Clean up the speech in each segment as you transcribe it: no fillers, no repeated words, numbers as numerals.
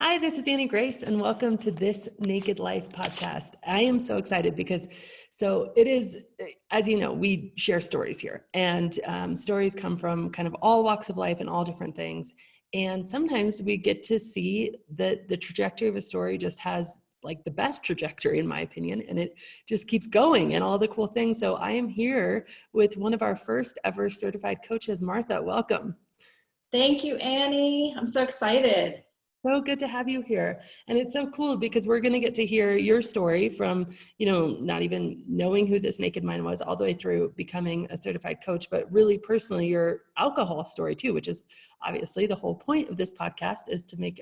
Hi, this is Annie Grace, and welcome to This Naked Life podcast. I am so excited because, it is, as you know, we share stories here, and stories come from kind of all walks of life and all different things. And sometimes we get to see that the trajectory of a story just has like the best trajectory, in my opinion, and it just keeps going and all the cool things. So I am here with one of our first ever certified coaches, Martha. Welcome. Thank you, Annie. I'm so excited. So good to have you here. And it's so cool because we're going to get to hear your story from, not even knowing who this Naked Mind was all the way through becoming a certified coach, but really personally your alcohol story too, which is obviously the whole point of this podcast is to make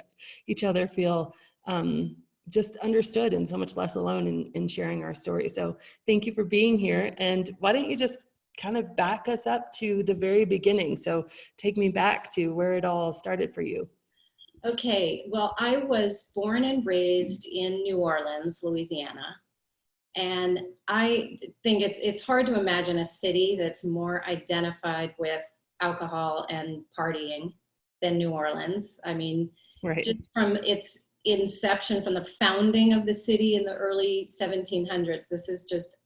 each other feel just understood and so much less alone in sharing our story. So thank you for being here. And why don't you just kind of back us up to the very beginning? So take me back to where it all started for you. Okay, well, I was born and raised in New Orleans, Louisiana. And I think it's hard to imagine a city that's more identified with alcohol and partying than New Orleans. I mean, Right. just from its inception, from the founding of the city in the early 1700s, this is just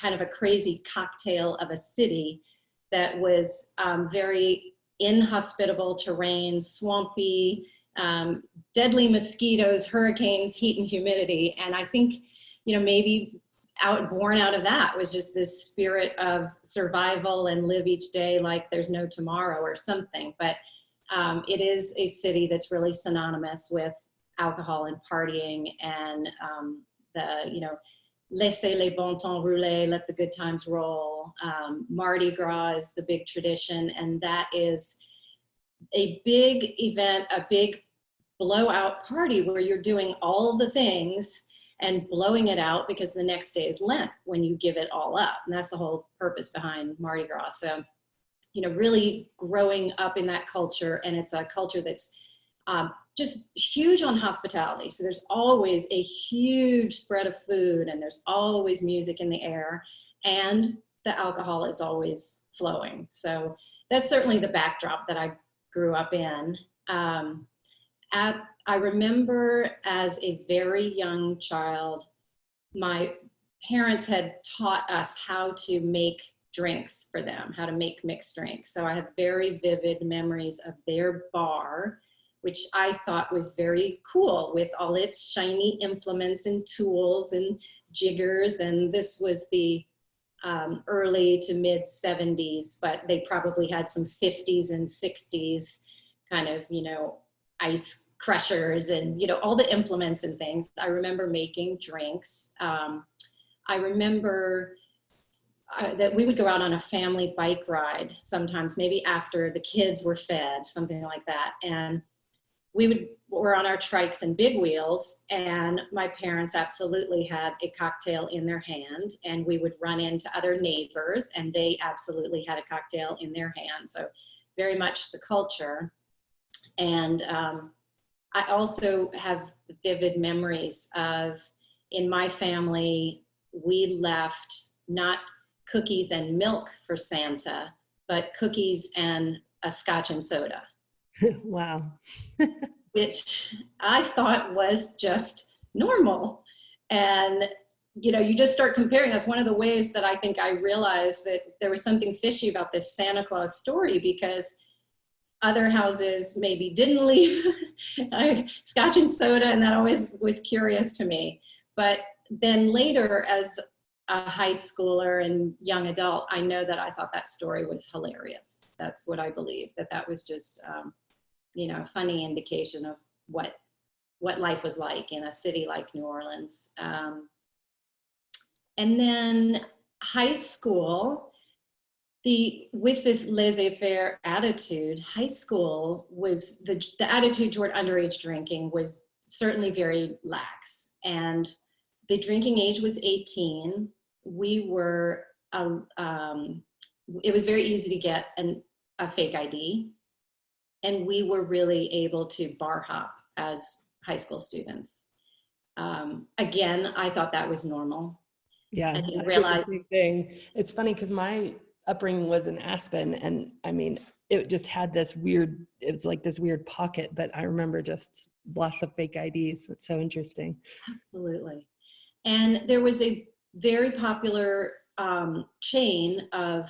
kind of a crazy cocktail of a city that was very inhospitable terrain, swampy, deadly mosquitoes, hurricanes, heat and humidity. And I think, maybe born out of that was just this spirit of survival and live each day like there's no tomorrow or something. But it is a city that's really synonymous with alcohol and partying and laissez les bons temps rouler, let the good times roll. Mardi Gras is the big tradition, and that is a big event, a big blowout party where you're doing all the things and blowing it out because the next day is Lent when you give it all up. And that's the whole purpose behind Mardi Gras. So, really growing up in that culture, and it's a culture that's just huge on hospitality. So there's always a huge spread of food, and there's always music in the air, and the alcohol is always flowing. So that's certainly the backdrop that I grew up in. I remember as a very young child, my parents had taught us how to make drinks for them, how to make mixed drinks. So I have very vivid memories of their bar, which I thought was very cool with all its shiny implements and tools and jiggers. And this was the early to mid 70s, but they probably had some 50s and 60s kind of, ice crushers and, all the implements and things. I remember making drinks. I remember that we would go out on a family bike ride sometimes, maybe after the kids were fed, something like that. And were on our trikes and big wheels, and my parents absolutely had a cocktail in their hand, and we would run into other neighbors and they absolutely had a cocktail in their hand. So very much the culture. And I also have vivid memories of, in my family, we left not cookies and milk for Santa, but cookies and a scotch and soda. Wow. Which I thought was just normal. And, you just start comparing. That's one of the ways that I think I realized that there was something fishy about this Santa Claus story, because other houses maybe didn't leave scotch and soda, and that always was curious to me. But then later, as a high schooler and young adult, I know that I thought that story was hilarious. That's what I believe, that was just a funny indication of what life was like in a city like New Orleans. And then high school, with this laissez-faire attitude, high school was the attitude toward underage drinking was certainly very lax. And the drinking age was 18. We were, it was very easy to get a fake ID. And we were really able to bar hop as high school students. Again, I thought that was normal. Yeah, I didn't I did realize. the same thing. It's funny because my upbringing was in Aspen. And I mean, it just had this weird, it was like this weird pocket, but I remember just lots of fake IDs. It's so interesting. Absolutely. And there was a very popular chain of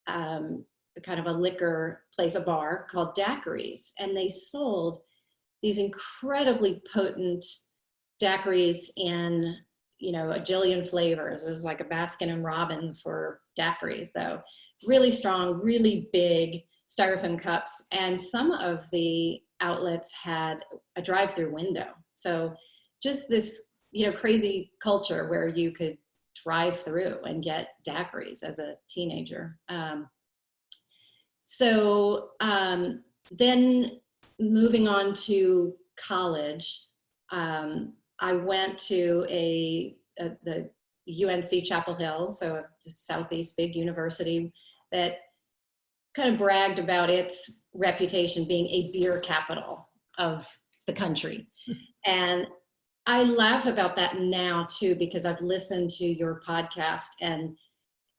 kind of a liquor place, a bar called Daiquiris. And they sold these incredibly potent daiquiris in, you know, a jillion flavors. It was like a Baskin and Robbins for daiquiris, though. Really strong, really big styrofoam cups. And some of the outlets had a drive-through window. So just this, you know, crazy culture where you could drive through and get daiquiris as a teenager. Then moving on to college, I went to the UNC Chapel Hill, so a Southeast big university that kind of bragged about its reputation being a beer capital of the country. And I laugh about that now too, because I've listened to your podcast and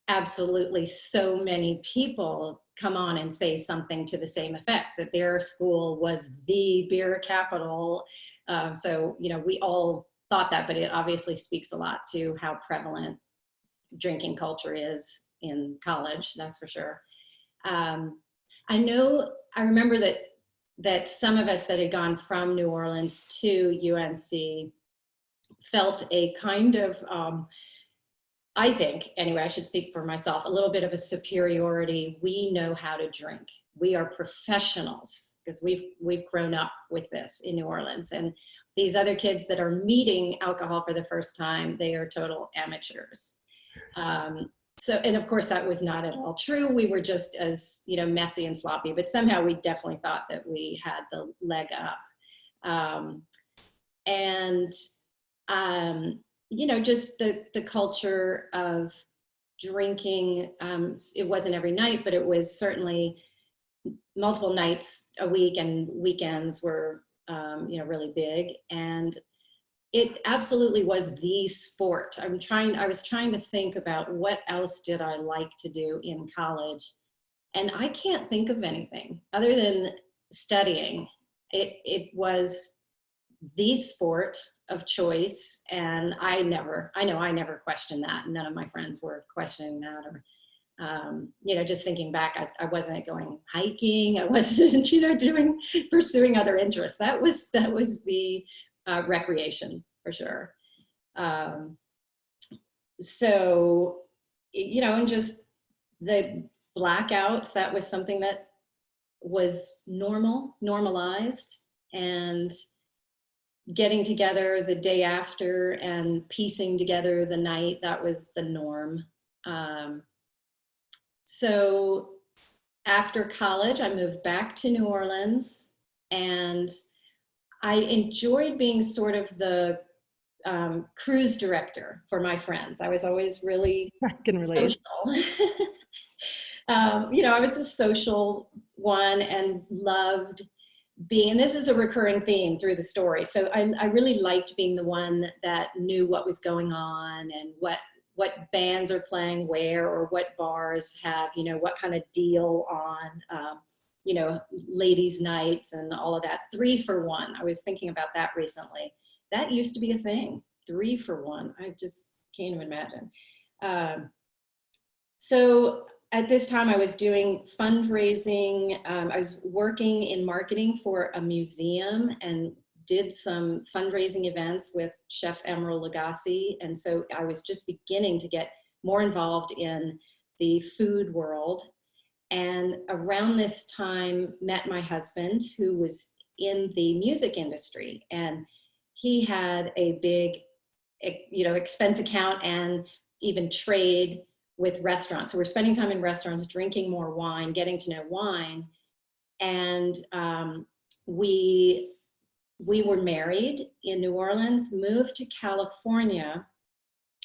absolutely so many people come on and say something to the same effect, that their school was the beer capital. So, you know, we all thought that, but it obviously speaks a lot to how prevalent drinking culture is in college, that's for sure. I remember that some of us that had gone from New Orleans to UNC felt a kind of, I think, anyway, I should speak for myself, a little bit of a superiority. We know how to drink. We are professionals because we've grown up with this in New Orleans. And these other kids that are meeting alcohol for the first time, they are total amateurs. And of course that was not at all true. We were just as, you know, messy and sloppy, but somehow we definitely thought that we had the leg up. You know, just the culture of drinking, it wasn't every night, but it was certainly multiple nights a week, and weekends were, you know, really big. And it absolutely was the sport. I was trying to think about what else did I like to do in college. And I can't think of anything other than studying. It was the sport of choice. And I never questioned that. None of my friends were questioning that, or, you know, just thinking back, I wasn't going hiking. I wasn't, you know, pursuing other interests. That was the recreation for sure. So, you know, and just the blackouts, that was something that was normalized, and getting together the day after and piecing together the night, that was the norm. So after college, I moved back to New Orleans, and I enjoyed being sort of the cruise director for my friends. I was always really I can relate. social. You know, I was the social one and loved being, and this is a recurring theme through the story. So I really liked being the one that knew what was going on and what bands are playing where, or what bars have, you know, what kind of deal on, you know, ladies' nights and all of that. 3 for 1. I was thinking about that recently. That used to be a thing. 3 for 1. I just can't even imagine. So at this time I was doing fundraising. I was working in marketing for a museum and did some fundraising events with Chef Emeril Lagasse. And so I was just beginning to get more involved in the food world. And around this time met my husband, who was in the music industry. And he had a big, you know, expense account and even trade with restaurants. So we're spending time in restaurants, drinking more wine, getting to know wine. And we were married in New Orleans, moved to California,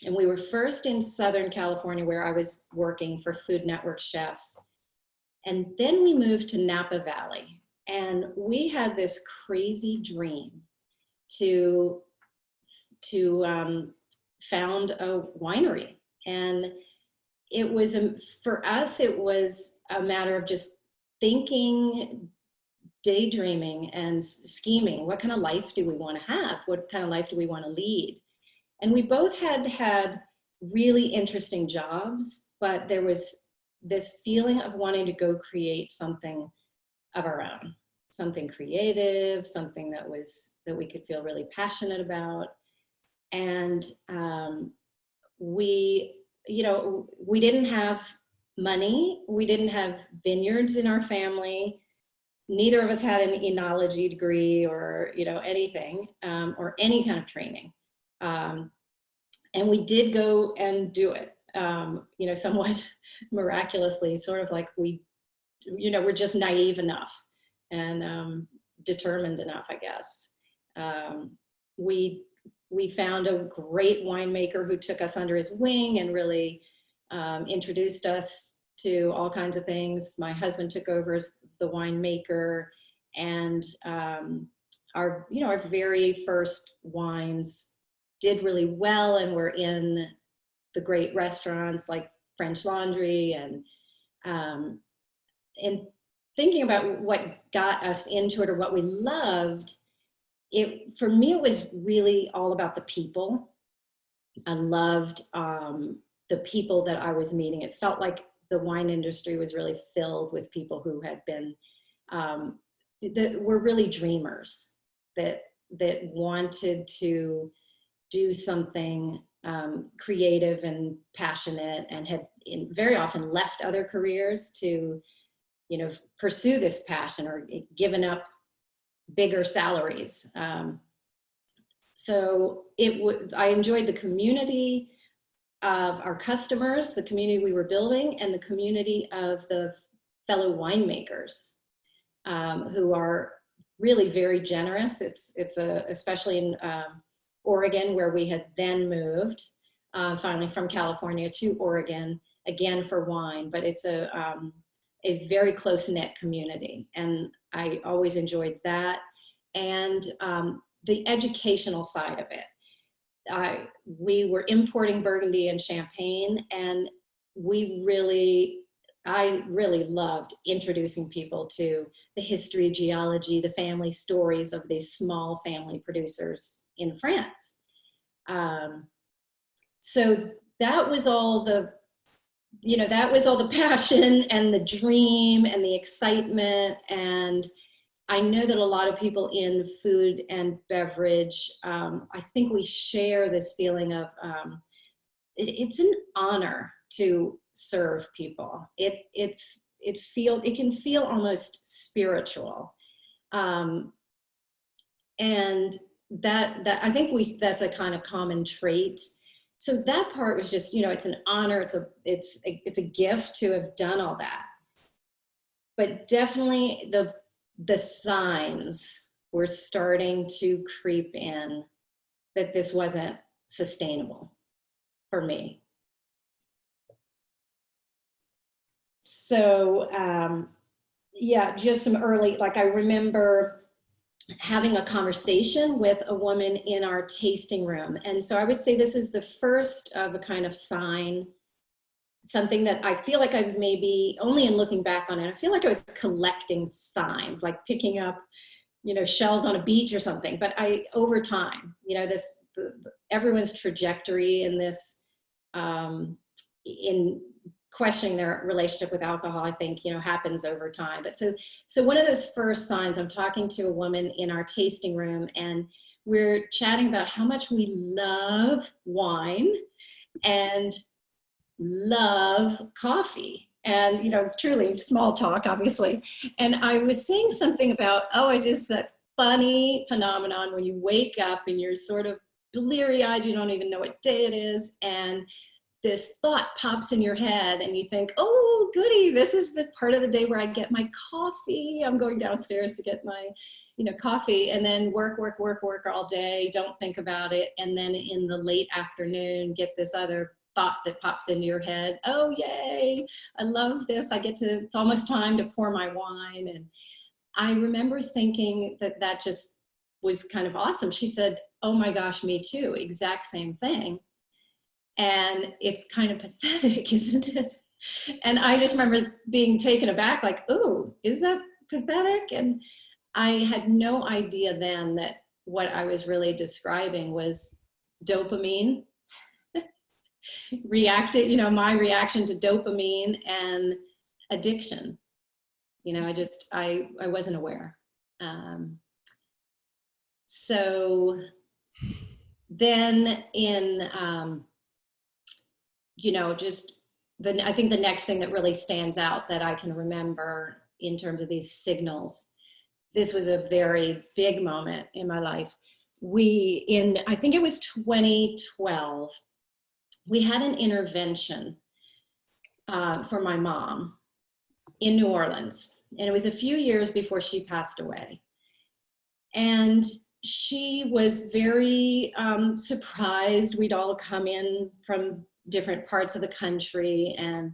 and we were first in Southern California, where I was working for Food Network chefs. And then we moved to Napa Valley, and we had this crazy dream to found a winery. And it was, for us, it was a matter of just thinking, daydreaming and scheming. What kind of life do we want to have? What kind of life do we want to lead? And we both had really interesting jobs, but there was this feeling of wanting to go create something of our own, something creative, something that we could feel really passionate about. And we didn't have money. We didn't have vineyards in our family. Neither of us had an enology degree or, anything, or any kind of training. And we did go and do it, somewhat miraculously, sort of like we're just naive enough and determined enough, I guess. We found a great winemaker who took us under his wing and really introduced us to all kinds of things. My husband took over as the winemaker, and our very first wines did really well and were in the great restaurants like French Laundry. And thinking about what got us into it or what we loved, for me, it was really all about the people. I loved the people that I was meeting. It felt like the wine industry was really filled with people who had been, that were really dreamers, that wanted to do something creative and passionate, and had very often left other careers to, pursue this passion, or given up bigger salaries. So I enjoyed the community of our customers, the community we were building, and the community of the fellow winemakers who are really very generous. It's especially in Oregon, where we had then moved finally from California to Oregon, again for wine, but it's a very close-knit community, and I always enjoyed that. And the educational side of it. We were importing Burgundy and Champagne, and I really loved introducing people to the history, geology, the family stories of these small family producers in France. So that was all the passion and the dream and the excitement. And I know that a lot of people in food and beverage, I think we share this feeling of, it's an honor to serve people. It can feel almost spiritual. And that I think that's a kind of common trait. So that part was just, it's an honor. It's a gift to have done all that. But definitely the signs were starting to creep in that this wasn't sustainable for me. So just some early, like I remember having a conversation with a woman in our tasting room. And so I would say this is the first of a kind of sign, something that I feel like I was, maybe only in looking back on it, I feel like I was collecting signs, like picking up, shells on a beach or something. But over time, everyone's trajectory in this, in questioning their relationship with alcohol, I think, happens over time. But so one of those first signs, I'm talking to a woman in our tasting room, and we're chatting about how much we love wine and love coffee, and truly small talk, obviously. And I was saying something about, that funny phenomenon when you wake up and you're sort of bleary-eyed, you don't even know what day it is, and this thought pops in your head and you think, oh, goody, this is the part of the day where I get my coffee. I'm going downstairs to get my, coffee, and then work all day, don't think about it. And then in the late afternoon, get this other thought that pops into your head. Oh, yay, I love this. It's almost time to pour my wine. And I remember thinking that just was kind of awesome. She said, oh my gosh, me too, exact same thing. And it's kind of pathetic, isn't it? And I just remember being taken aback, like, oh, is that pathetic? And I had no idea then that what I was really describing was dopamine reacted, my reaction to dopamine and addiction. I wasn't aware. So then I think the next thing that really stands out that I can remember in terms of these signals, this was a very big moment in my life. I think it was 2012, we had an intervention for my mom in New Orleans. And it was a few years before she passed away. And she was very surprised. We'd all come in from different parts of the country. And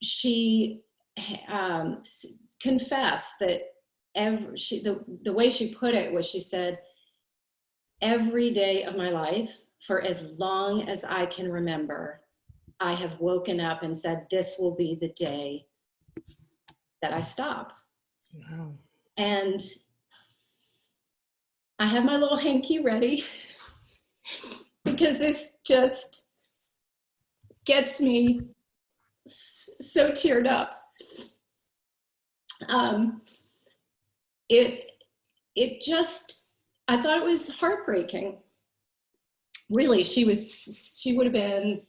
she confessed that the way she put it was, she said, every day of my life, for as long as I can remember, I have woken up and said, this will be the day that I stop. Wow. And I have my little hanky ready because this just gets me so teared up. I thought it was heartbreaking. Really, she would have been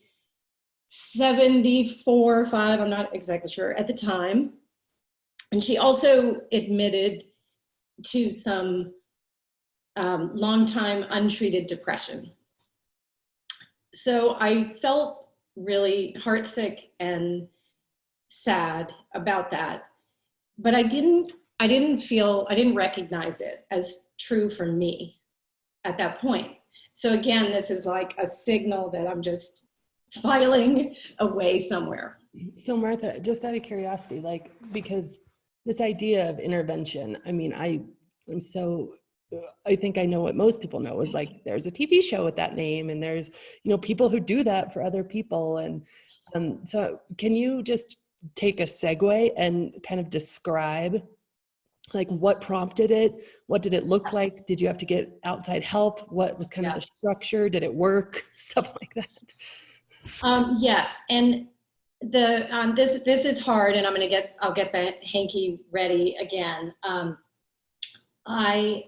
74 or 5, I'm not exactly sure at the time. And she also admitted to some long time untreated depression. So I felt really heartsick and sad about that, but I didn't recognize it as true for me at that point. So again, this is like a signal that I'm just filing away somewhere. So Martha, just out of curiosity, because this idea of intervention, I mean, I think I know what most people know is there's a TV show with that name, and there's, people who do that for other people. And so can you just take a segue and kind of describe what prompted it? What did it look like? Did you have to get outside help? What was kind of the structure? Did it work? Stuff like that. Yes. And this is hard, and I'll get the hanky ready again. I've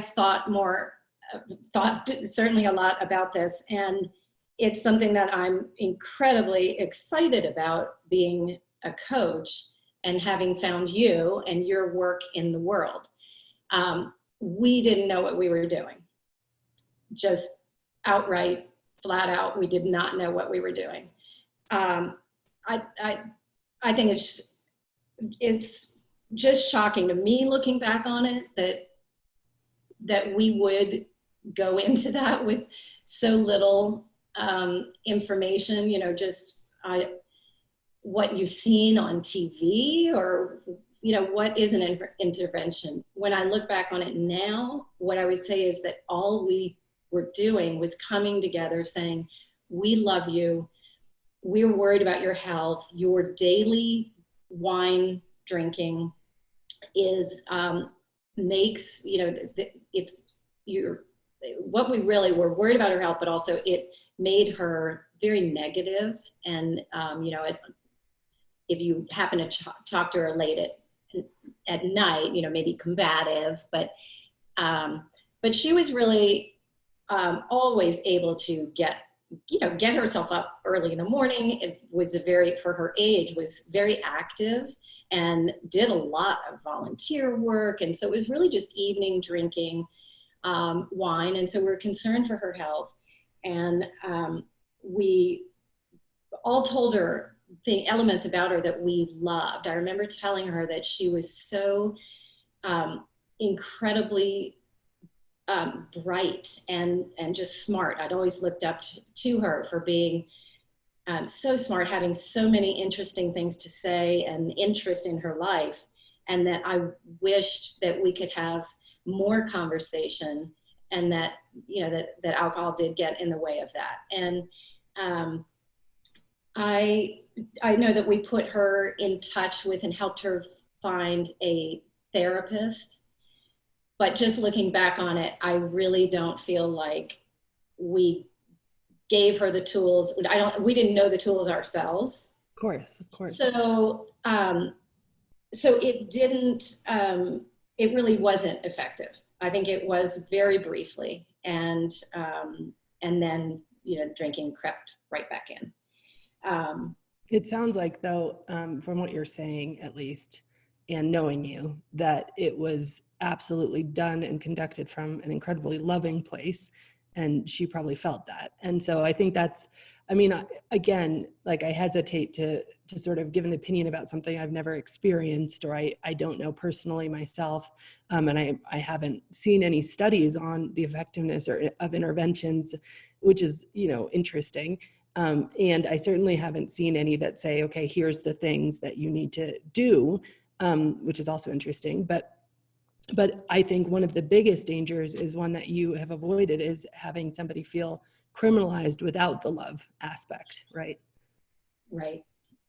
thought certainly a lot about this, and it's something that I'm incredibly excited about, being a coach and having found you and your work in the world. We didn't know what we were doing. Just outright, flat out, we did not know what we were doing. I think it's just shocking to me, looking back on it, that we would go into that with so little information, what you've seen on TV, or what is an intervention. When I look back on it now, what I would say is that all we were doing was coming together saying, we love you, we're worried about your health, your daily wine drinking is makes, what we really were worried about her health, but also it made her very negative. And if you happen to talk to her late at night, maybe combative, but she was really always able to get herself up early in the morning. It was for her age, was very active and did a lot of volunteer work. And so it was really just evening drinking wine. And so we're concerned for her health. And we all told her the elements about her that we loved. I remember telling her that she was so incredibly bright and just smart. I'd always looked up to her for being so smart, having so many interesting things to say and interest in her life, and that I wished that we could have more conversation and that, you know, that alcohol did get in the way of that. And I know that we put her in touch with and helped her find a therapist, but just looking back on it, I really don't feel like we gave her the tools. We didn't know the tools ourselves. Of course. So, so it didn't, it really wasn't effective. I think it was very briefly, and then, you know, drinking crept right back in. It sounds like, though, from what you're saying, at least, and knowing you, that it was absolutely done and conducted from an incredibly loving place, and she probably felt that. And so I think that's, I mean, again, like, I hesitate to sort of give an opinion about something I've never experienced, or I don't know personally myself, and I haven't seen any studies on the effectiveness of interventions, which is, you know, interesting. And I certainly haven't seen any that say, okay, here's the things that you need to do, which is also interesting. But I think one of the biggest dangers is one that you have avoided, is having somebody feel criminalized without the love aspect, right? Right.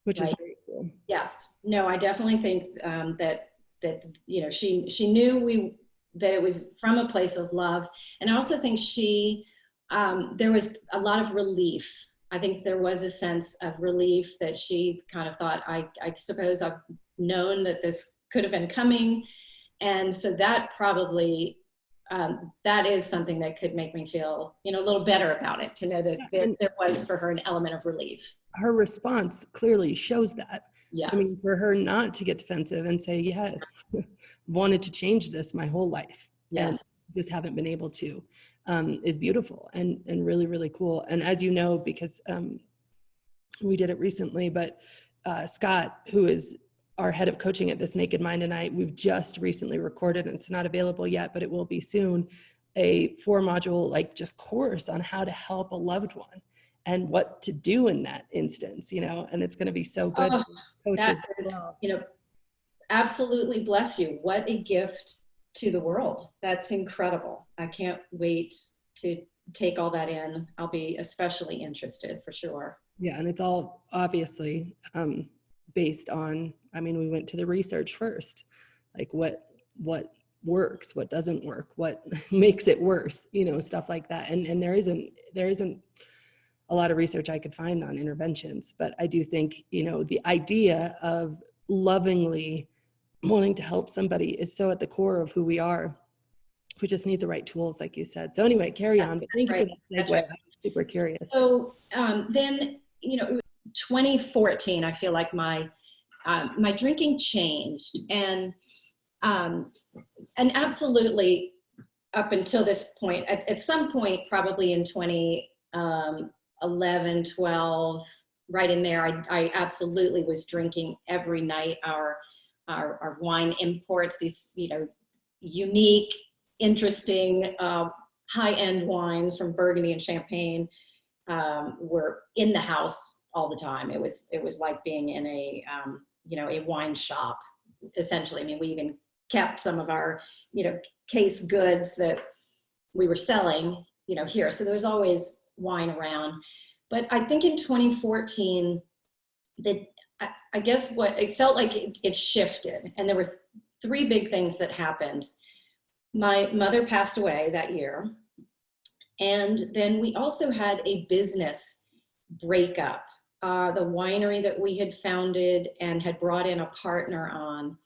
Which right. is very cool. Yes. No, I definitely think that you know, she knew that it was from a place of love, and I also think there was a lot of relief. I think there was a sense of relief that she kind of thought, I suppose I've known that this could have been coming. And so that probably, that is something that could make me feel, you know, a little better about it, to know that there was for her an element of relief. Her response clearly shows that. Yeah. I mean, for her not to get defensive and say, yeah, wanted to change this my whole life. Yes. And just haven't been able to, is beautiful and really, really cool. And as you know, because we did it recently, but Scott, who is our head of coaching at This Naked Mind, and we've just recently recorded, and it's not available yet, but it will be soon, a 4-module, like, just course on how to help a loved one and what to do in that instance, you know, and it's going to be so good. Oh, coaches that is, you know, absolutely, bless you. What a gift to the world. That's incredible. I can't wait to take all that in. I'll be especially interested, for sure. Yeah. And it's all obviously based on, I mean, we went to the research first, like what works, what doesn't work, what makes it worse, you know, stuff like that. And there isn't a lot of research I could find on interventions, but I do think, you know, the idea of lovingly wanting to help somebody is so at the core of who we are. We just need the right tools, like you said. So anyway, carry on, but thank you for that segue. Right. I'm super curious. So then, you know, it was 2014, I feel like my drinking changed, and absolutely up until this point, at some point, probably in 2011, 12, right in there, I absolutely was drinking every night. Our wine imports, these, you know, unique, interesting, high-end wines from Burgundy and Champagne, were in the house all the time. It was like being in a, you know, a wine shop, essentially. I mean, we even kept some of our, you know, case goods that we were selling, you know, here. So there was always wine around. But I think in 2014, I guess what it felt like, it shifted, and there were 3 big things that happened. My mother passed away that year, and then we also had a business breakup. The winery that we had founded and had brought in a partner on,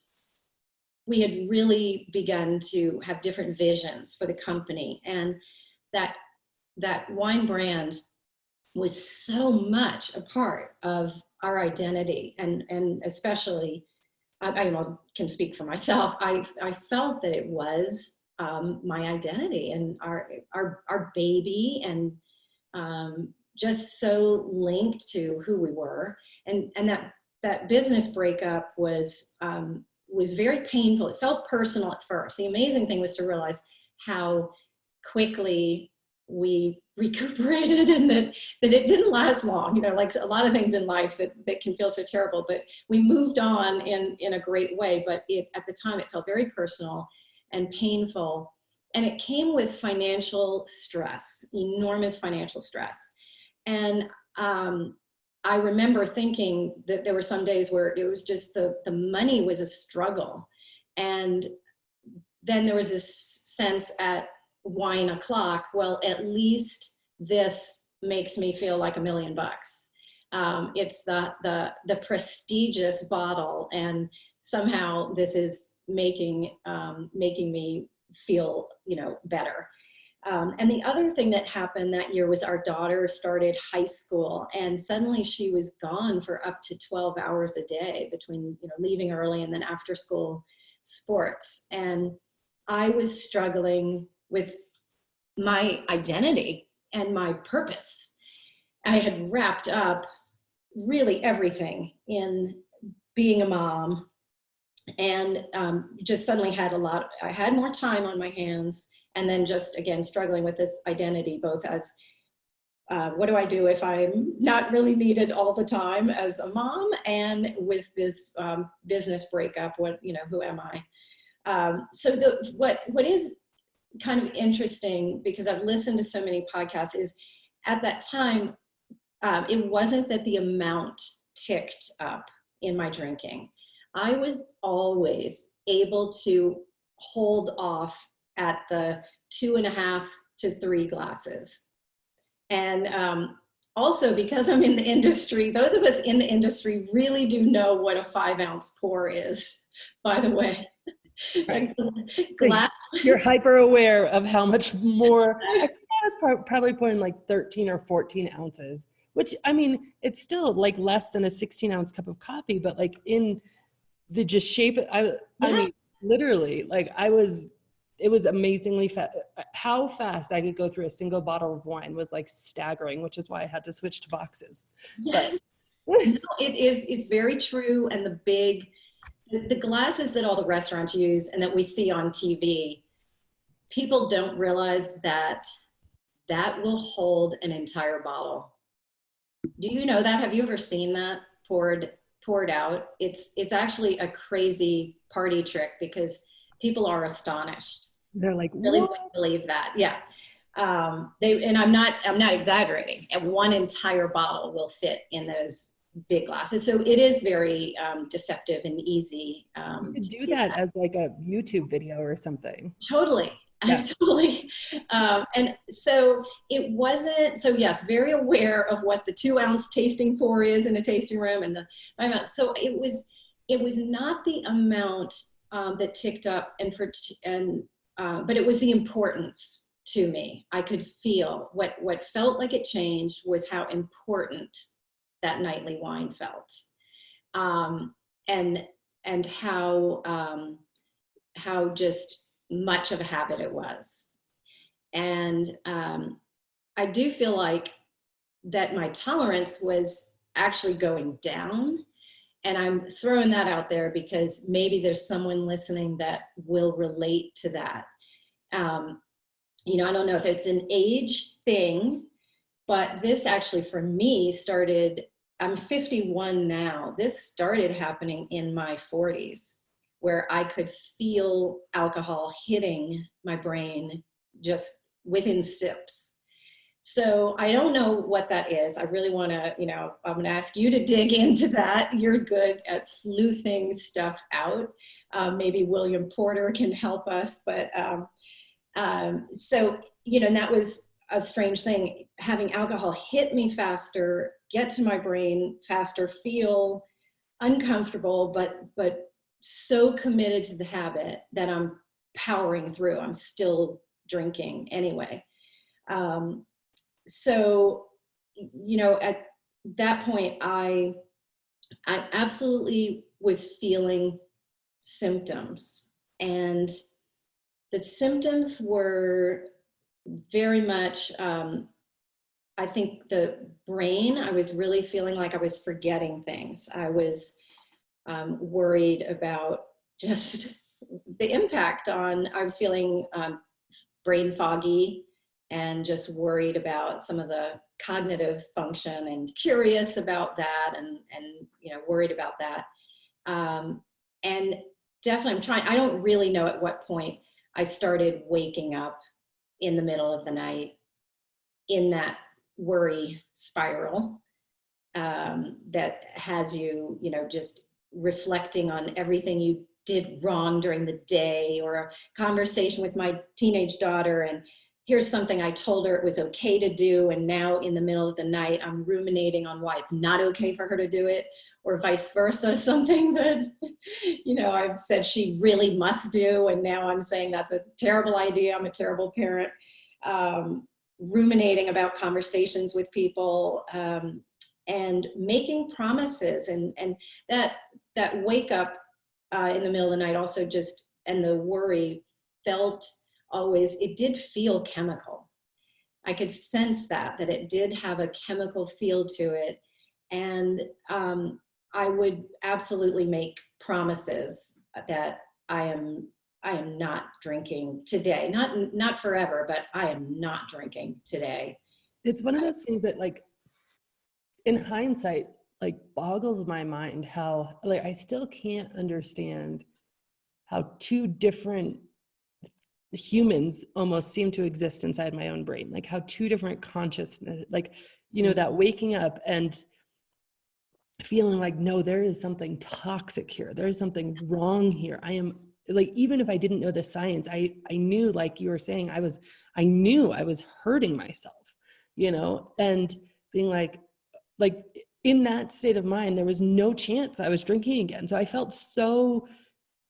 we had really begun to have different visions for the company, and that wine brand was so much a part of our identity, and especially, I can speak for myself, I felt that it was my identity and our baby, and just so linked to who we were. And that business breakup was very painful. It felt personal at first. The amazing thing was to realize how quickly we recuperated, and that it didn't last long, you know, like a lot of things in life that can feel so terrible, but we moved on in a great way. But at the time, it felt very personal and painful. And it came with financial stress, enormous financial stress. And I remember thinking that there were some days where it was just the money was a struggle. And then there was this sense at wine o'clock, well, at least this makes me feel like $1 million. It's the prestigious bottle, and somehow this is making me feel, better. And the other thing that happened that year was our daughter started high school, and suddenly she was gone for up to 12 hours a day between, leaving early and then after school sports. And I was struggling with my identity and my purpose. I had wrapped up really everything in being a mom, and just suddenly I had more time on my hands. And then just, again, struggling with this identity, both as, what do I do if I'm not really needed all the time as a mom, and with this business breakup, who am I? So what is kind of interesting, because I've listened to so many podcasts, is at that time, it wasn't that the amount ticked up in my drinking. I was always able to hold off at the 2.5 to 3 glasses. And also, because I'm in the industry, those of us in the industry really do know what a 5-ounce pour is, by the way. Right. Glass. You're hyper aware of how much more. I think I was probably pouring like 13 or 14 ounces, which, I mean, it's still like less than a 16-ounce cup of coffee, but like in the just shape, I mean, literally, like it was amazingly fast. How fast I could go through a single bottle of wine was like staggering, which is why I had to switch to boxes. Yes. No, it's very true. And the glasses that all the restaurants use and that we see on TV, people don't realize that will hold an entire bottle. Do you know that? Have you ever seen that poured out? It's actually a crazy party trick, because people are astonished. They're like, really what? wouldn't believe that. Yeah. And I'm not exaggerating. And one entire bottle will fit in those big glasses. So it is very deceptive and easy. You could do that as like a YouTube video or something. Totally. Yeah. Totally. And so it wasn't, so yes, very aware of what the 2-ounce tasting pour is in a tasting room, and the amount. So it was not the amount that ticked up, but it was the importance to me. I could feel what felt like it changed was how important that nightly wine felt, and how just much of a habit it was. And I do feel like that my tolerance was actually going down. And I'm throwing that out there because maybe there's someone listening that will relate to that. I don't know if it's an age thing, but this actually for me started, I'm 51 now. This started happening in my 40s, where I could feel alcohol hitting my brain just within sips. So I don't know what that is. I really want to, I'm going to ask you to dig into that. You're good at sleuthing stuff out. Maybe William Porter can help us. But so, and that was a strange thing, having alcohol hit me faster, get to my brain faster, feel uncomfortable, but so committed to the habit that I'm powering through. I'm still drinking anyway. So, at that point, I absolutely was feeling symptoms, and the symptoms were very much, I think the brain, I was really feeling like I was forgetting things. I was worried about just the impact I was feeling brain foggy, and just worried about some of the cognitive function, and curious about that, and worried about that. And definitely I don't really know at what point I started waking up in the middle of the night in that worry spiral that has you, just reflecting on everything you did wrong during the day, or a conversation with my teenage daughter, and here's something I told her it was okay to do, and now in the middle of the night I'm ruminating on why it's not okay for her to do it, or vice versa, something that I've said she really must do, and now I'm saying that's a terrible idea, I'm a terrible parent. Ruminating about conversations with people, and making promises, and that wake up in the middle of the night also just, and the worry felt always, it did feel chemical. I could sense that it did have a chemical feel to it. And I would absolutely make promises that I am not drinking today, not forever, but I am not drinking today. It's one of those things that, like, in hindsight, like, boggles my mind how, like, I still can't understand how two different humans almost seem to exist inside my own brain, like how two different consciousness, like, that waking up and feeling like, no, there is something toxic here, there is something wrong here. I am, like, even if I didn't know the science, I knew, like you were saying, I knew I was hurting myself, and being like in that state of mind, there was no chance I was drinking again. So I felt so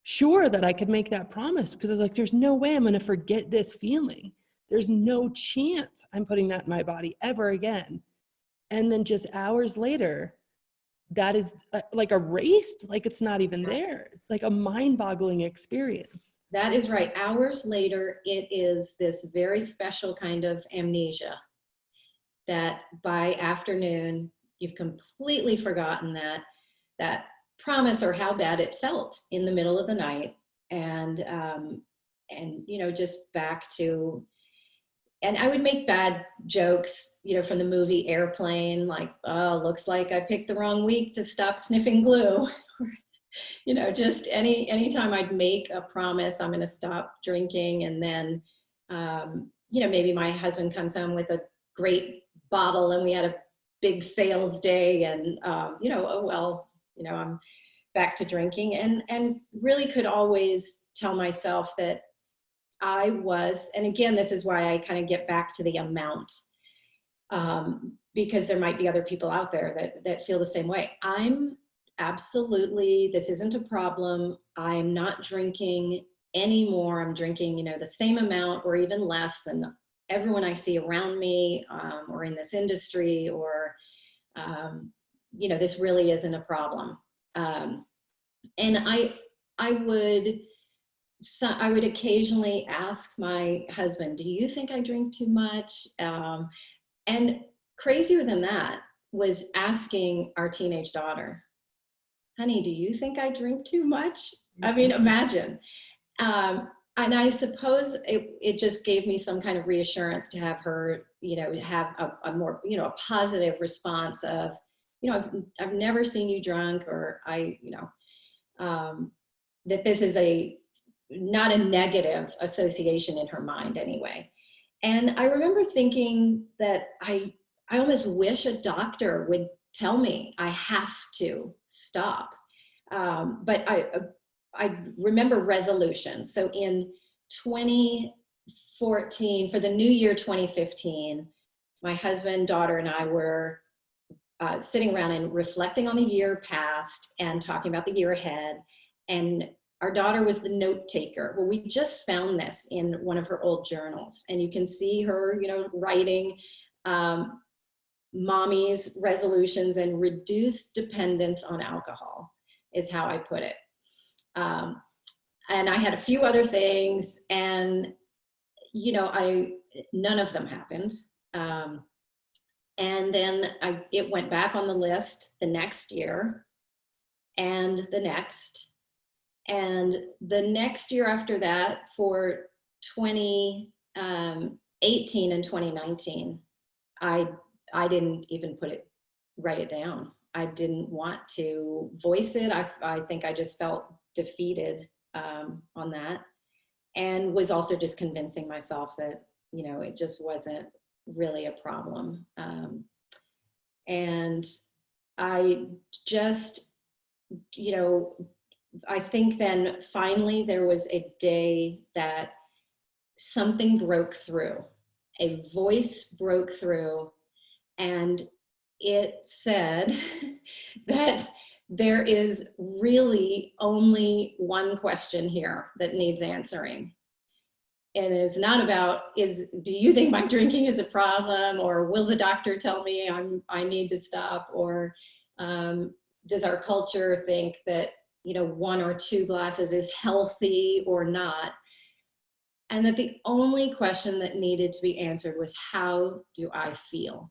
sure that I could make that promise, because I was like, there's no way I'm going to forget this feeling. There's no chance I'm putting that in my body ever again. And then just hours later, that is like erased, like it's not even there. It's like a mind-boggling experience. That is right. Hours later, it is this very special kind of amnesia that by afternoon, you've completely forgotten that promise or how bad it felt in the middle of the night. And just back to, and I would make bad jokes, from the movie Airplane, like, oh, looks like I picked the wrong week to stop sniffing glue. Just anytime I'd make a promise, I'm going to stop drinking. And then, maybe my husband comes home with a great bottle and we had a big sales day, and, oh, well, I'm back to drinking, and really could always tell myself that I was, and again, this is why I kind of get back to the amount, because there might be other people out there that feel the same way. I'm absolutely, this isn't a problem. I'm not drinking anymore. I'm drinking, the same amount or even less than everyone I see around me, or in this industry, or, this really isn't a problem. And I would occasionally ask my husband, do you think I drink too much? And crazier than that was asking our teenage daughter, honey, do you think I drink too much? I mean, imagine. And I suppose it just gave me some kind of reassurance to have her, have a more, a positive response of, I've never seen you drunk, or that this is not a negative association in her mind anyway. And I remember thinking that I almost wish a doctor would tell me I have to stop. But I remember resolutions. So in 2014, for the new year 2015, my husband, daughter, and I were sitting around and reflecting on the year past and talking about the year ahead. And our daughter was the note taker. Well, we just found this in one of her old journals, and you can see her, writing mommy's resolutions and reduce dependence on alcohol is how I put it. And I had a few other things, and, none of them happened. And then it went back on the list the next year, and the next year after that, for 2018 and 2019, I didn't even write it down. I didn't want to voice it. I think I just felt defeated on that. and was also just convincing myself that, you know, it just wasn't really a problem. And I just, you know, I think then finally there was a day that something broke through, a voice broke through, and it said that there is really only one question here that needs answering. And it's not about, do you think my drinking is a problem, or will the doctor tell me I need to stop, or does our culture think that, you know, 1 or 2 glasses is healthy or not? And that the only question that needed to be answered was, how do I feel?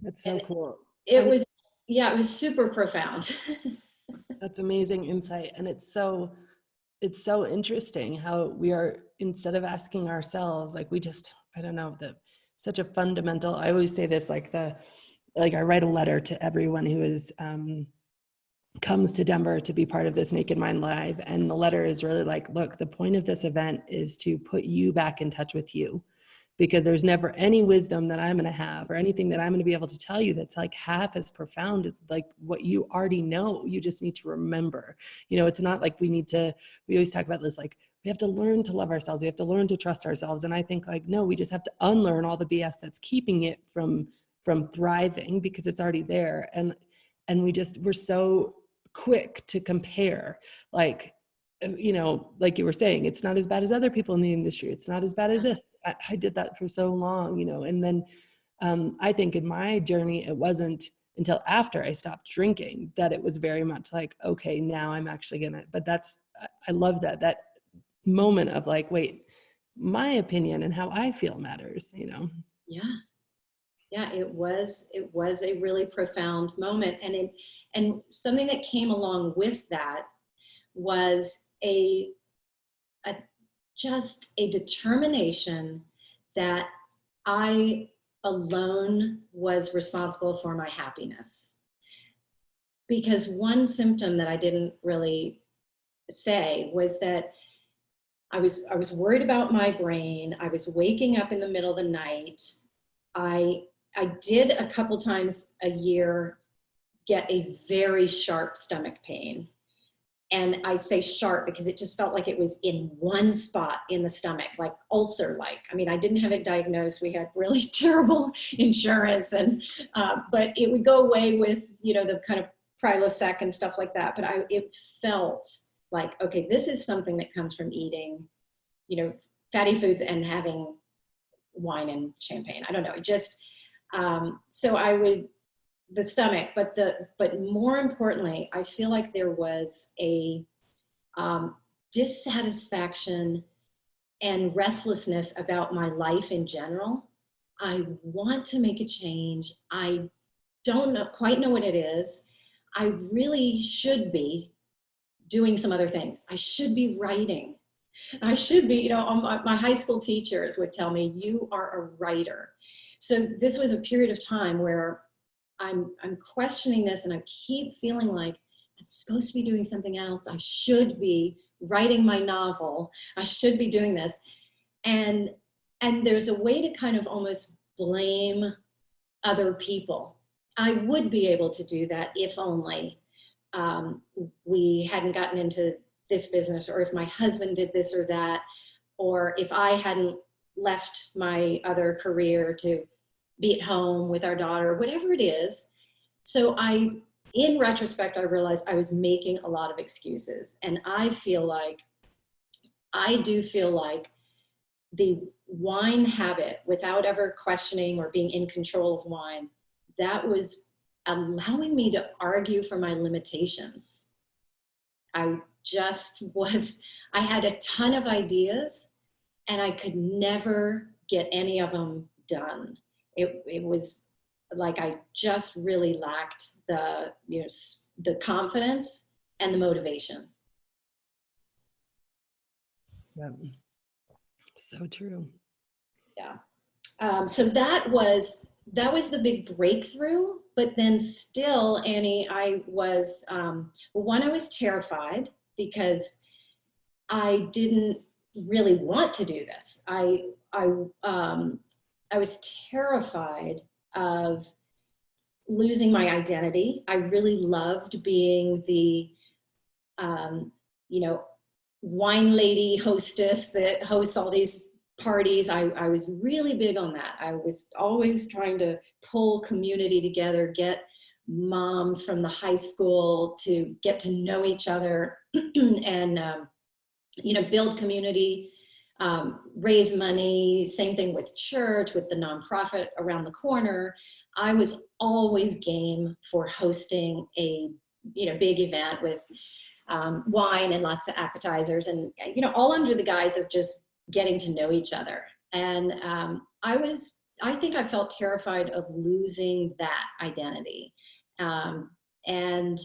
That's so And cool. it was, yeah, it was super profound. That's amazing insight. And it's so interesting how we are, instead of asking ourselves, like, we just, I don't know, such a fundamental, I always say this, like I write a letter to everyone who is, comes to Denver to be part of this Naked Mind Live. And the letter is really like, look, the point of this event is to put you back in touch with you, because there's never any wisdom that I'm going to have or anything that I'm going to be able to tell you that's like half as profound as like what you already know. You just need to remember, you know, it's not like we always talk about this, like we have to learn to love ourselves. We have to learn to trust ourselves. And I think like, no, we just have to unlearn all the BS that's keeping it from thriving, because it's already there. And we're so quick to compare, like, you know, like you were saying, it's not as bad as other people in the industry. It's not as bad as this. I did that for so long, you know, and then I think in my journey, it wasn't until after I stopped drinking that it was very much like, okay, now I'm actually gonna, but I love that moment of like, wait, my opinion and how I feel matters, you know? Yeah. Yeah, it was a really profound moment. And something that came along with that was just a determination that I alone was responsible for my happiness. Because one symptom that I didn't really say was that I was worried about my brain. I was waking up in the middle of the night. I did a couple times a year get a very sharp stomach pain. And I say sharp because it just felt like it was in one spot in the stomach, like ulcer-like. I mean, I didn't have it diagnosed. We had really terrible insurance, and but it would go away with, you know, the kind of Prilosec and stuff like that. But it felt like, okay, this is something that comes from eating, you know, fatty foods and having wine and champagne. I don't know. It just, so the stomach, but more importantly, I feel like there was a dissatisfaction and restlessness about my life in general. I want to make a change. I don't quite know what it is. I really should be doing some other things. I should be writing. I should be, you know, my high school teachers would tell me, you are a writer. So this was a period of time where I'm questioning this, and I keep feeling like I'm supposed to be doing something else. I should be writing my novel. I should be doing this. And there's a way to kind of almost blame other people. I would be able to do that if only we hadn't gotten into this business, or if my husband did this or that, or if I hadn't left my other career to be at home with our daughter, whatever it is. So in retrospect, I realized I was making a lot of excuses. And I do feel like the wine habit, without ever questioning or being in control of wine, that was allowing me to argue for my limitations. I had a ton of ideas, and I could never get any of them done. It was like I just really lacked the confidence and the motivation. Yeah. So true. Yeah. So that was the big breakthrough. But then still, Annie, I was I was terrified, because I didn't really want to do this. I was terrified of losing my identity. I really loved being the, you know, wine lady hostess that hosts all these parties. I was really big on that. I was always trying to pull community together, get moms from the high school to get to know each other and, you know, build community, raise money. Same thing with church, with the nonprofit around the corner. I was always game for hosting a, you know, big event with wine and lots of appetizers, and, you know, all under the guise of just getting to know each other. And I think I felt terrified of losing that identity. And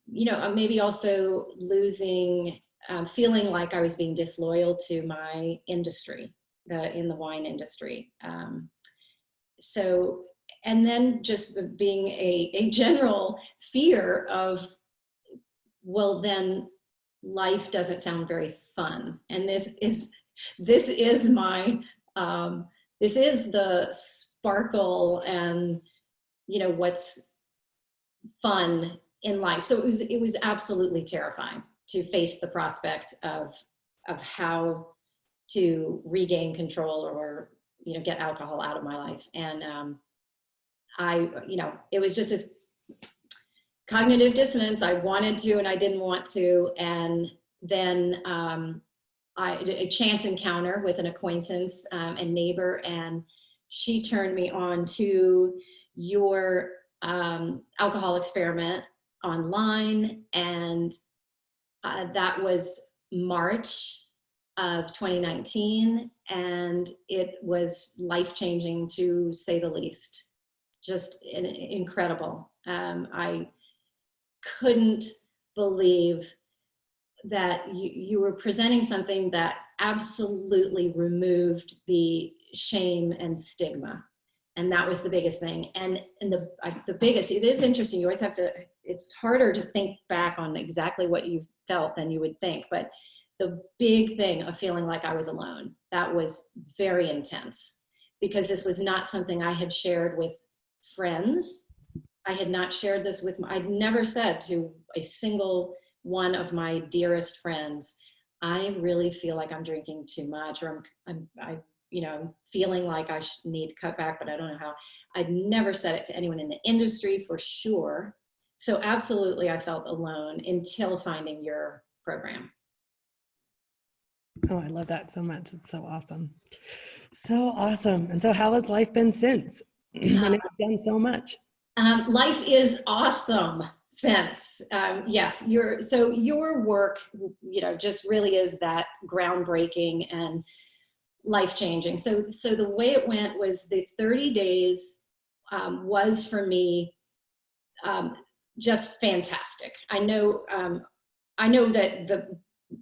you know, maybe also losing, feeling like I was being disloyal to my industry, in the wine industry. So, and then just being a general fear of, well, then life doesn't sound very fun. And this is my, this is the sparkle and, you know, what's fun in life. So it was absolutely terrifying to face the prospect of how to regain control or, you know, get alcohol out of my life. And you know, it was just this cognitive dissonance. I wanted to, and I didn't want to. And then a chance encounter with an acquaintance and neighbor, and she turned me on to your alcohol experiment online. And that was March of 2019. And it was life-changing, to say the least. Just incredible. I couldn't believe that you were presenting something that absolutely removed the shame and stigma. And that was the biggest thing. And the biggest, it is interesting, you always have to, it's harder to think back on exactly what you felt than you would think, but the big thing of feeling like I was alone, that was very intense, because this was not something I had shared with friends. I had not shared this with, I'd never said to a single one of my dearest friends, I really feel like I'm drinking too much, or I'm you know, feeling like I need to cut back, but I don't know how. I'd never said it to anyone in the industry, for sure. So absolutely, I felt alone until finding your program. Oh, I love that so much. It's so awesome. So awesome. And so how has life been since? I know you've done so much. Life is awesome since. Yes, your work, you know, just really is that groundbreaking and life-changing. So the way it went was the 30 days was for me just fantastic. I know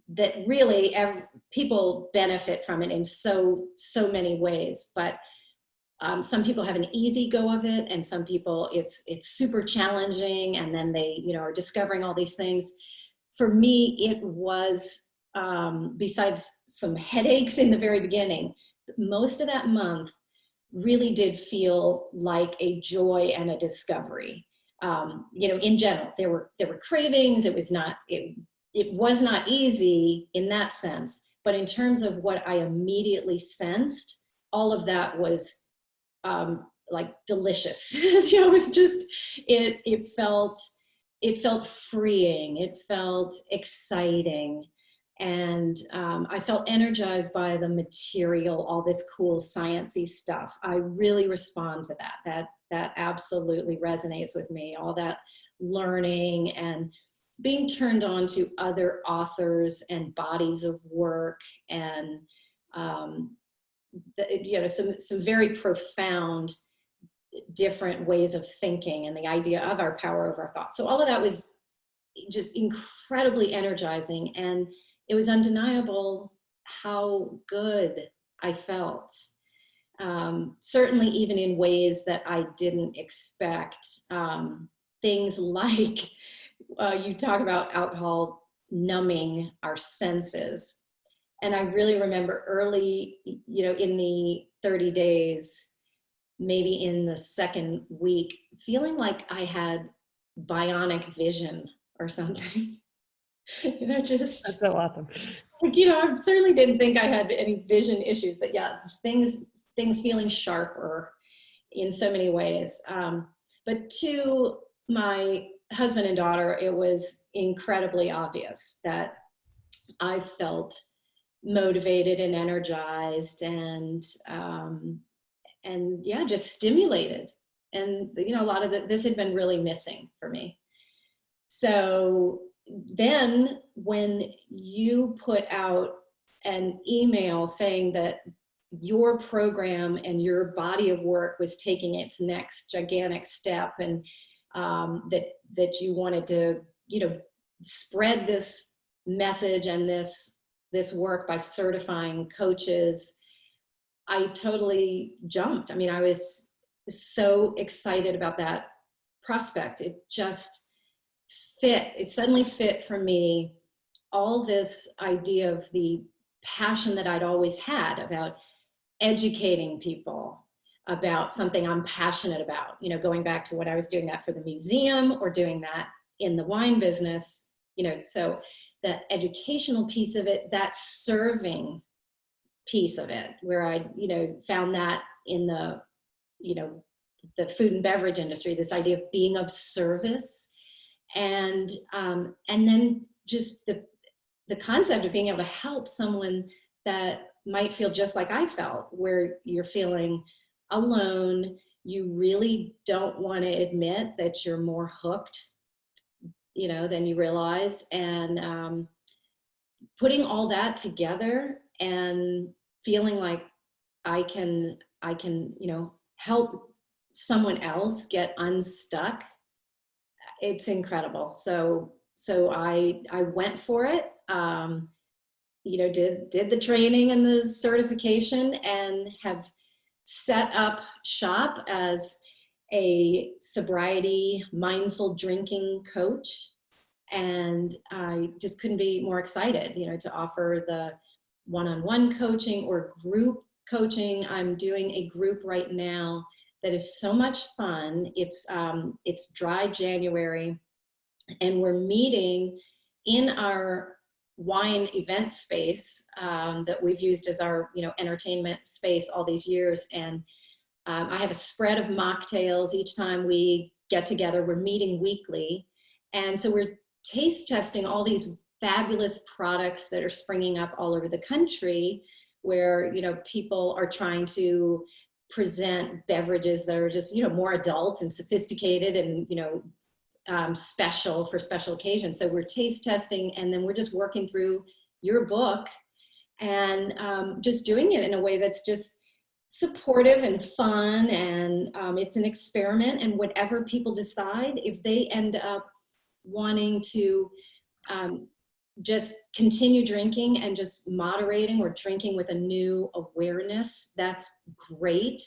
that really people benefit from it in so many ways, but some people have an easy go of it, and some people it's super challenging, and then they, you know, are discovering all these things. For me, it was, besides some headaches in the very beginning, most of that month really did feel like a joy and a discovery. You know, in general, there were cravings. It was not easy in that sense, but in terms of what I immediately sensed, all of that was like delicious. You know, it was just, it felt freeing. It felt exciting. And I felt energized by the material, all this cool sciencey stuff. I really respond to that. That absolutely resonates with me. All that learning and being turned on to other authors and bodies of work, and you know, some very profound different ways of thinking, and the idea of our power over our thoughts. So all of that was just incredibly energizing, and it was undeniable how good I felt. Certainly even in ways that I didn't expect. Things like, you talk about alcohol numbing our senses. And I really remember early, in the 30 days, maybe in the second week, feeling like I had bionic vision or something. Just, That's so awesome. I certainly didn't think I had any vision issues, but yeah, things feeling sharper in so many ways. But to my husband and daughter, it was incredibly obvious that I felt motivated and energized and yeah, just stimulated. And, a lot of this had been really missing for me. So then when you put out an email saying that your program and your body of work was taking its next gigantic step, and that you wanted to, spread this message and this work by certifying coaches, I totally jumped. I mean, I was so excited about that prospect. It just fit. It suddenly fit for me, all this idea of the passion that I'd always had about educating people about something I'm passionate about, going back to what I was doing that for the museum or doing that in the wine business, so the educational piece of it, that serving piece of it, where I, found that in the, the food and beverage industry, this idea of being of service, and then just the concept of being able to help someone that might feel just like I felt, where you're feeling alone, you really don't want to admit that you're more hooked, than you realize, and putting all that together and feeling like I can, help someone else get unstuck. It's incredible. So I went for it. Did the training and the certification, and have set up shop as a sobriety, mindful drinking coach. And I just couldn't be more excited, to offer the one-on-one coaching or group coaching. I'm doing a group right now that is so much fun. It's dry January, and we're meeting in our wine event space that we've used as our entertainment space all these years. And I have a spread of mocktails each time we get together. We're meeting weekly, and so we're taste testing all these fabulous products that are springing up all over the country, where people are trying to present beverages that are just more adult and sophisticated and special for special occasions. So we're taste testing, and then we're just working through your book and just doing it in a way that's just supportive and fun, and it's an experiment. And whatever people decide, if they end up wanting to just continue drinking and just moderating or drinking with a new awareness, that's great.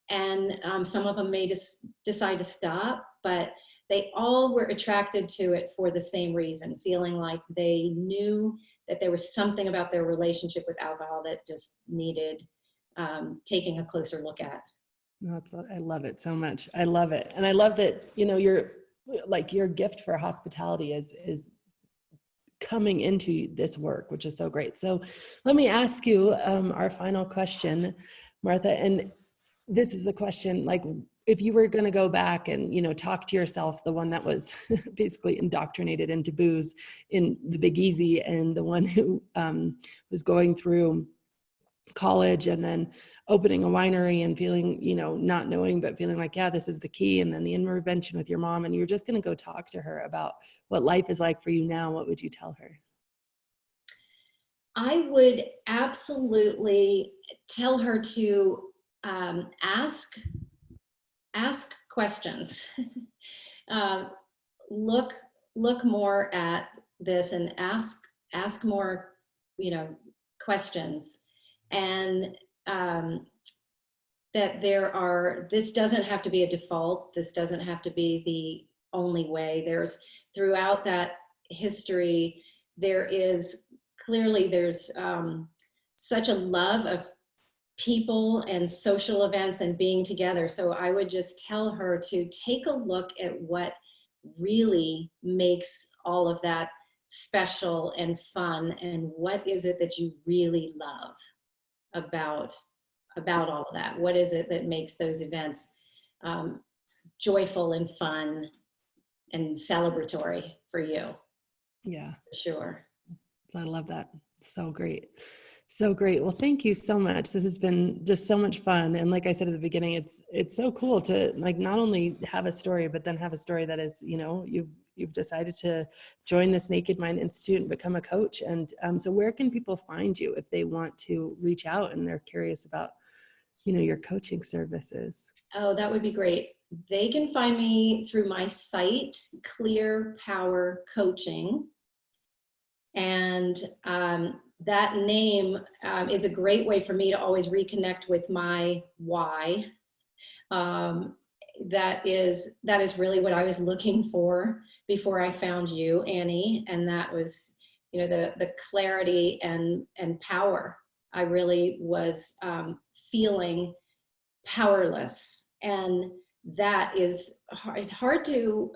And some of them may just decide to stop, but they all were attracted to it for the same reason, feeling like they knew that there was something about their relationship with alcohol that just needed taking a closer look at. I love it so much. I love it. And I love that, your gift for hospitality is coming into this work, which is so great. So let me ask you our final question, Martha. And this is a question, like, if you were going to go back and, talk to yourself, the one that was basically indoctrinated into booze in the Big Easy, and the one who was going through college and then opening a winery and feeling, not knowing, but feeling like, yeah, this is the key. And then the intervention with your mom, and you're just going to go talk to her about what life is like for you now. What would you tell her? I would absolutely tell her to ask questions. Look more at this and ask more, questions. And that this doesn't have to be a default. This doesn't have to be the only way. There's, throughout that history, there's such a love of people and social events and being together. So I would just tell her to take a look at what really makes all of that special and fun, and what is it that you really love about all of that. What is it that makes those events joyful and fun and celebratory for you? Yeah, For sure. so I love that. So great. So great. Well, thank you so much. This has been just so much fun. And like I said at the beginning, it's so cool to like not only have a story, but then have a story that is, you know, you've decided to join this Naked Mind Institute and become a coach. And so where can people find you if they want to reach out and they're curious about, you know, your coaching services? Oh, that would be great. They can find me through my site, Clear Power Coaching. And that name is a great way for me to always reconnect with my why. That is really what I was looking for before I found you, Annie. And that was, you know, the clarity and power. I really was feeling powerless. And that is hard to,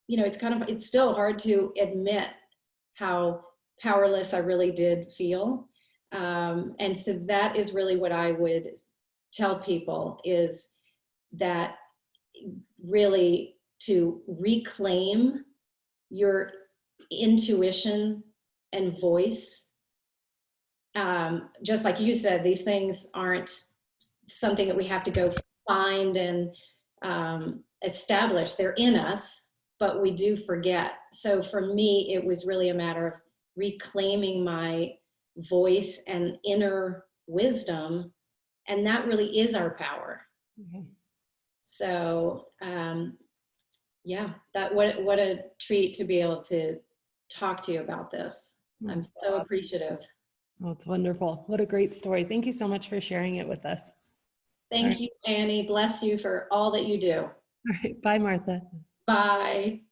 you know, it's still hard to admit how powerless I really did feel. And so that is really what I would tell people, is that really to reclaim your intuition and voice. Just like you said, these things aren't something that we have to go find and establish. They're in us, but we do forget. So for me, it was really a matter of reclaiming my voice and inner wisdom. And that really is our power. Mm-hmm. So yeah, what a treat to be able to talk to you about this. I'm so appreciative. Oh, it's wonderful. What a great story. Thank you so much for sharing it with us. Thank you, Annie. Bless you for all that you do. All right. Bye, Martha. Bye.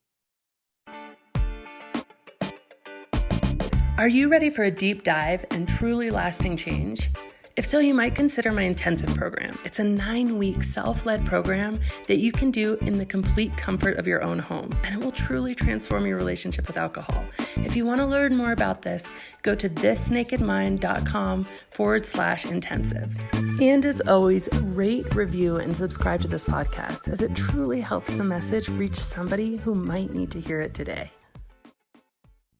Are you ready for a deep dive and truly lasting change? If so, you might consider my intensive program. It's a 9-week self-led program that you can do in the complete comfort of your own home, and it will truly transform your relationship with alcohol. If you want to learn more about this, go to thisnakedmind.com/intensive. And as always, rate, review, and subscribe to this podcast, as it truly helps the message reach somebody who might need to hear it today.